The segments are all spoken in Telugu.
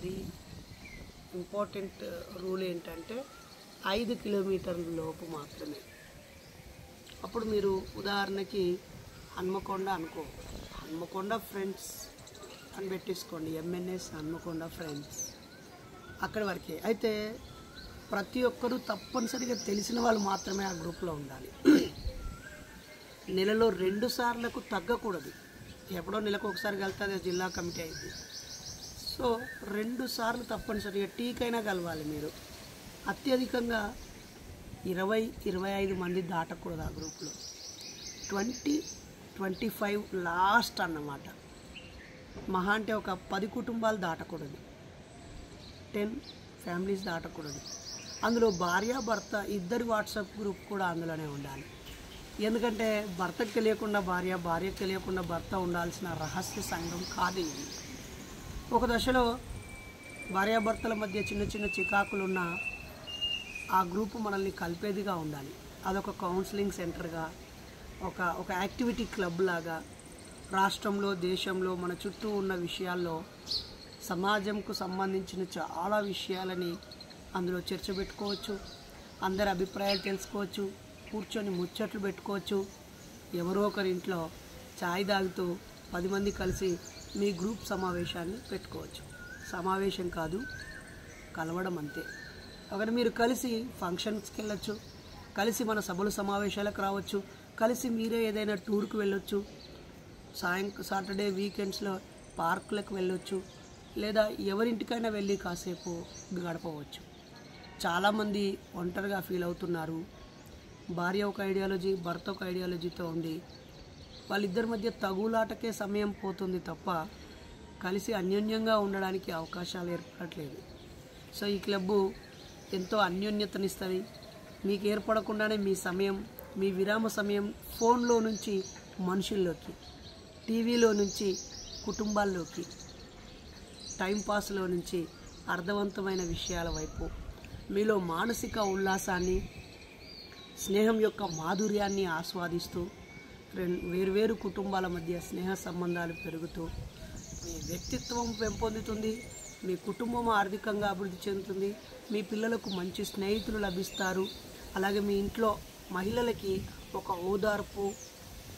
వెరీ ఇంపార్టెంట్ రూల్ ఏంటంటే 5 కిలోమీటర్ల లోపు మాత్రమే. అప్పుడు మీరు ఉదాహరణకి హన్మకొండ అనుకో, హన్మకొండ ఫ్రెండ్స్ అని పెట్టేసుకోండి, ఎంఎన్ఎస్ హన్మకొండ ఫ్రెండ్స్, అక్కడి వరకే. అయితే ప్రతి ఒక్కరూ తప్పనిసరిగా తెలిసిన వాళ్ళు మాత్రమే ఆ గ్రూప్లో ఉండాలి. నెలలో 2 సార్లకు తగ్గకూడదు. ఎప్పుడో నెలకు ఒకసారి కలితే అది జిల్లా కమిటీ అయింది. సో 2 సార్లు తప్పనిసరిగా టీకైనా కలవాలి మీరు. అత్యధికంగా 20-25 మంది దాటకూడదు ఆ గ్రూప్లో. 20-25 లాస్ట్ అన్నమాట. మహా అంటే ఒక 10 కుటుంబాలు దాటకూడదు, 10 ఫ్యామిలీస్ దాటకూడదు. అందులో భార్య భర్త ఇద్దరి వాట్సాప్ గ్రూప్ కూడా అందులోనే ఉండాలి. ఎందుకంటే భర్తకు తెలియకుండా భార్య, భార్యకు తెలియకుండా భర్త ఉండాల్సిన రహస్య సంఘం కాదు ఇది. ఒక దశలో భార్యాభర్తల మధ్య చిన్న చిన్న చికాకులున్న ఆ గ్రూపు మనల్ని కలిపేదిగా ఉండాలి. అదొక కౌన్సిలింగ్ సెంటర్గా, ఒక యాక్టివిటీ క్లబ్ లాగా రాష్ట్రంలో, దేశంలో, మన చుట్టూ ఉన్న విషయాల్లో, సమాజంకు సంబంధించిన చాలా విషయాలని అందులో చర్చ పెట్టుకోవచ్చు. అందరి అభిప్రాయాలు తెలుసుకోవచ్చు, కూర్చొని ముచ్చట్లు పెట్టుకోవచ్చు. ఎవరో ఒకరి ఇంట్లో ఛాయ్ తాగుతూ 10 మంది కలిసి మీ గ్రూప్ సమావేశాన్ని పెట్టుకోవచ్చు. సమావేశం కాదు, కలవడం అంతే. ఒకటి మీరు కలిసి ఫంక్షన్స్కి వెళ్ళొచ్చు, కలిసి మన సభలు సమావేశాలకు రావచ్చు, కలిసి మీరే ఏదైనా టూర్కి వెళ్ళొచ్చు, సాటర్డే వీకెండ్స్లో పార్కులకు వెళ్ళొచ్చు, లేదా ఎవరింటికైనా వెళ్ళి కాసేపు గడపవచ్చు. చాలామంది ఒంటరిగా ఫీల్ అవుతున్నారు. భార్య ఒక ఐడియాలజీ, భర్త ఒక ఐడియాలజీతో ఉండి వాళ్ళిద్దరి మధ్య తగులాటకే సమయం పోతుంది తప్ప కలిసి అన్యోన్యంగా ఉండడానికి అవకాశాలు ఏర్పడట్లేదు. సో ఈ క్లబ్బు ఎంతో అన్యోన్యతనిస్తుంది. మీకు ఏర్పడకుండానే మీ సమయం, మీ విరామ సమయం ఫోన్లో నుంచి మనుషుల్లోకి, టీవీలో నుంచి కుటుంబాల్లోకి, టైంపాస్లో నుంచి అర్థవంతమైన విషయాల వైపు, మీలో మానసిక ఉల్లాసాన్ని, స్నేహం యొక్క మాధుర్యాన్ని ఆస్వాదిస్తూ వేర్వేరు కుటుంబాల మధ్య స్నేహ సంబంధాలు పెరుగుతూ మీ వ్యక్తిత్వం పెంపొందుతుంది, మీ కుటుంబం ఆర్థికంగా అభివృద్ధి చెందుతుంది, మీ పిల్లలకు మంచి స్నేహితులు లభిస్తారు. అలాగే మీ ఇంట్లో మహిళలకి ఒక ఓదార్పు,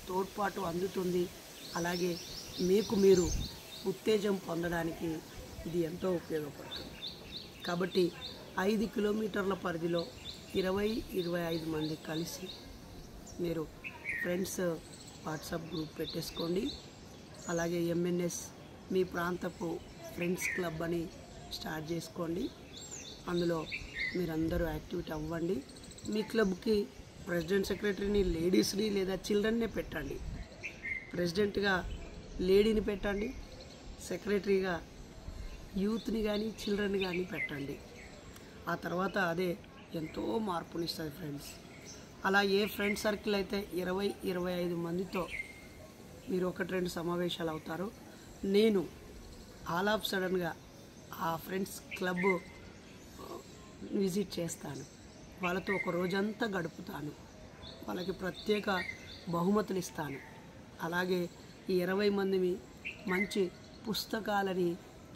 తోడ్పాటు అందుతుంది. అలాగే మీకు మీరు ఉత్తేజం పొందడానికి ఇది ఎంతో ఉపయోగపడుతుంది. కాబట్టి 5 కిలోమీటర్ల పరిధిలో 20-25 మంది కలిసి మీరు ఫ్రెండ్స్ వాట్సాప్ గ్రూప్ పెట్టేసుకోండి. అలాగే ఎంఎన్ఎస్ మీ ప్రాంతపు ఫ్రెండ్స్ క్లబ్ అని స్టార్ట్ చేసుకోండి. అందులో మీరందరూ యాక్టివిటీ అవ్వండి. మీ క్లబ్కి ప్రెసిడెంట్, సెక్రటరీని, లేడీస్ని లేదా చిల్డ్రన్నే పెట్టండి. ప్రెసిడెంట్గా లేడీని పెట్టండి, సెక్రటరీగా యూత్ని కానీ చిల్డ్రన్ కానీ పెట్టండి. ఆ తర్వాత అదే ఎంతో మార్పునిస్తుంది ఫ్రెండ్స్. అలా ఏ ఫ్రెండ్ సర్కిల్ అయితే 20-25 మందితో మీరు 1-2 సమావేశాలు అవుతారో, నేను ఆల్ ఆఫ్ సడన్గా ఆ ఫ్రెండ్స్ క్లబ్ విజిట్ చేస్తాను. వాళ్ళతో ఒక రోజంతా గడుపుతాను, వాళ్ళకి ప్రత్యేక బహుమతులు ఇస్తాను. అలాగే ఈ 20 మందిని మంచి పుస్తకాలని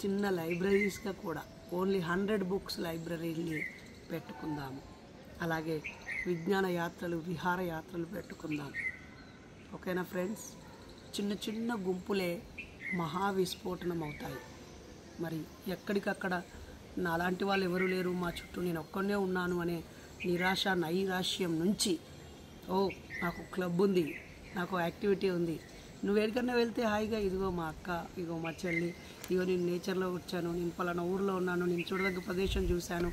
చిన్న లైబ్రరీస్గా కూడా ఓన్లీ 100 బుక్స్ లైబ్రరీని పెట్టుకుందాము. అలాగే విజ్ఞాన యాత్రలు, విహార యాత్రలు పెట్టుకుందాం. ఓకేనా ఫ్రెండ్స్? చిన్న చిన్న గుంపులే మహా విస్ఫోటనం అవుతాయి. మరి ఎక్కడికక్కడ నాలాంటి వాళ్ళు ఎవరు లేరు, మా చుట్టూ నేను ఒక్కనే ఉన్నాను అనే నిరాశ, నైరాశ్యం నుంచి, ఓ నాకు క్లబ్ ఉంది, నాకు యాక్టివిటీ ఉంది, నువ్వు ఎక్కడికన్నా వెళ్తే హాయిగా ఇదిగో మా అక్క, ఇదిగో మా చెల్లి, ఇదిగో నేను నేచర్లో వచ్చాను, నేను పలానా ఊరిలో ఉన్నాను, నేను చూడదగ్గ ప్రదేశం చూశాను,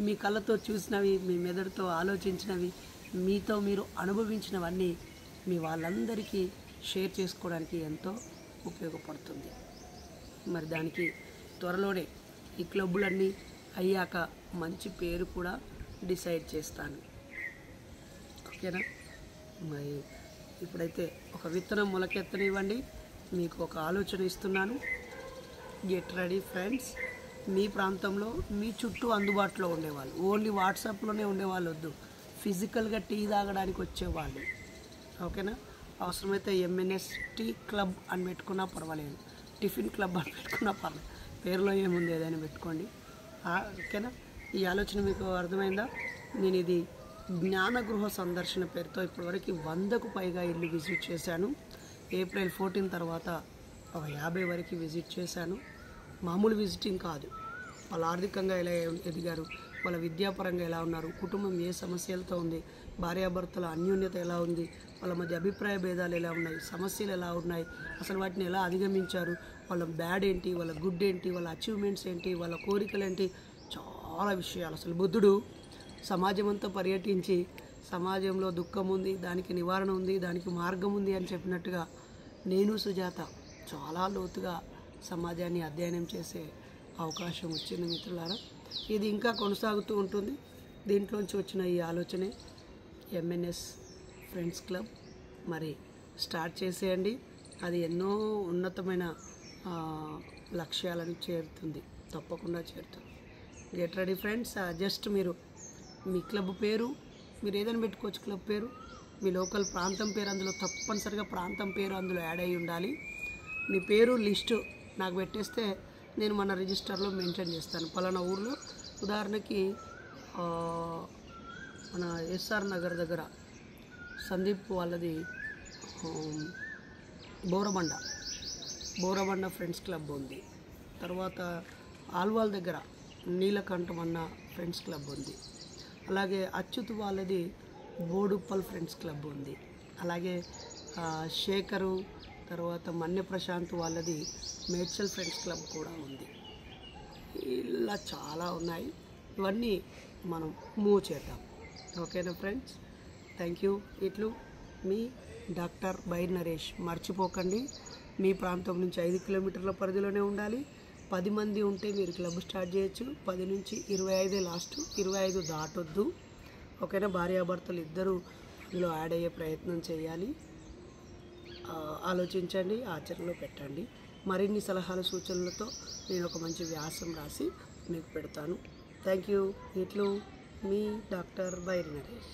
మీ కళ్ళతో చూసినవి, మీ మెదడుతో ఆలోచించినవి, మీతో మీరు అనుభవించినవన్నీ మీ వాళ్ళందరికీ షేర్ చేసుకోవడానికి ఎంతో ఉపయోగపడుతుంది. మరి దానికి త్వరలోనే ఈ క్లబ్బులన్నీ అయ్యాక మంచి పేరు కూడా డిసైడ్ చేస్తాను. ఓకేనా? మరి ఇప్పుడైతే ఒక విత్తనం మొలకెత్తనివ్వండి, మీకు ఒక ఆలోచన ఇస్తున్నాను. Get ready friends. మీ ప్రాంతంలో మీ చుట్టూ అందుబాటులో ఉండేవాళ్ళు, ఓన్లీ వాట్సాప్లోనే ఉండేవాళ్ళు వద్దు, ఫిజికల్గా టీ తాగడానికి వచ్చేవాళ్ళు. ఓకేనా? అవసరమైతే ఎంఎన్ఎస్ టీ క్లబ్ అని పెట్టుకున్నా పర్వాలేదు, టిఫిన్ క్లబ్ అని పెట్టుకున్నా పర్లేదు, పేరులో ఏముంది ఏదైనా పెట్టుకోండి. ఓకేనా? ఈ ఆలోచన మీకు అర్థమైందా? నేను ఇది జ్ఞానగృహ సందర్శన పేరుతో ఇప్పటివరకు 100కు పైగా ఇల్లు విజిట్ చేశాను. ఏప్రిల్ 14 తర్వాత ఒక 50 వరకు విజిట్ చేశాను. మామూలు విజిటింగ్ కాదు. వాళ్ళు ఆర్థికంగా ఎలా ఎదిగారు, వాళ్ళ విద్యాపరంగా ఎలా ఉన్నారు, కుటుంబం ఏ సమస్యలతో ఉంది, భార్యాభర్తల అన్యోన్యత ఎలా ఉంది, వాళ్ళ మధ్య అభిప్రాయ భేదాలు ఎలా ఉన్నాయి, సమస్యలు ఎలా ఉన్నాయి, అసలు వాటిని ఎలా అధిగమించారు, వాళ్ళ బ్యాడ్ ఏంటి, వాళ్ళ గుడ్ ఏంటి, వాళ్ళ అచీవ్మెంట్స్ ఏంటి, వాళ్ళ కోరికలు ఏంటి, చాలా విషయాలు. అసలు బుద్ధుడు సమాజం అంతా పర్యటించి సమాజంలో దుఃఖం ఉంది, దానికి నివారణ ఉంది, దానికి మార్గం ఉంది అని చెప్పినట్టుగా నేను సుజాత చాలా లోతుగా సమాజాన్ని అధ్యయనం చేసే అవకాశం వచ్చింది మిత్రులారా. ఇది ఇంకా కొనసాగుతూ ఉంటుంది. దీంట్లోంచి వచ్చిన ఈ ఆలోచనే ఎంఎన్ఎస్ ఫ్రెండ్స్ క్లబ్. మరి స్టార్ట్ చేసేయండి. అది ఎన్నో ఉన్నతమైన లక్ష్యాలను చేరుతుంది, తప్పకుండా చేరుతుంది. Get ready friends. జస్ట్ మీరు మీ క్లబ్ పేరు మీరు ఏదైనా పెట్టుకోవచ్చు. క్లబ్ పేరు, మీ లోకల్ ప్రాంతం పేరు, అందులో తప్పనిసరిగా ప్రాంతం పేరు అందులో యాడ్ అయ్యి ఉండాలి. మీ పేరు లిస్టు నాకు పెట్టేస్తే నేను మన రిజిస్టర్లో మెన్షన్ చేస్తాను. పలానా ఊర్లో ఉదాహరణకి మన ఎస్ఆర్ నగర్ దగ్గర సందీప్ వాళ్ళది బోరబండ ఫ్రెండ్స్ క్లబ్ ఉంది. తర్వాత ఆల్వాల్ దగ్గర నీలకంఠం అన్న ఫ్రెండ్స్ క్లబ్ ఉంది. అలాగే అచ్యుత్ వాళ్ళది బోడుప్పల్ ఫ్రెండ్స్ క్లబ్ ఉంది. అలాగే శేఖరు, తర్వాత మన్య ప్రశాంత్ వాళ్ళది మేడ్చల్ ఫ్రెండ్స్ క్లబ్ కూడా ఉంది. ఇలా చాలా ఉన్నాయి. ఇవన్నీ మనం మూవ్ చేద్దాం. ఓకేనా ఫ్రెండ్స్? Thank you. ఇట్లు మీ డాక్టర్ బైర్ నరేష్. మర్చిపోకండి, మీ ప్రాంతం నుంచి 5 కిలోమీటర్ల పరిధిలోనే ఉండాలి. 10 మంది ఉంటే మీరు క్లబ్ స్టార్ట్ చేయొచ్చు. 10 నుంచి 25 లాస్ట్, 25 దాటొద్దు. ఓకేనా? భార్యాభర్తలు ఇద్దరు ఇందులో యాడ్ అయ్యే ప్రయత్నం చేయాలి. ఆలోచించండి, ఆచరణలో పెట్టండి. మరిన్ని సలహాలు సూచనలతో నేను ఒక మంచి వ్యాసం రాసి మీకు పెడతాను. Thank you. ఇట్లు మీ డాక్టర్ బైర్ నరేష్.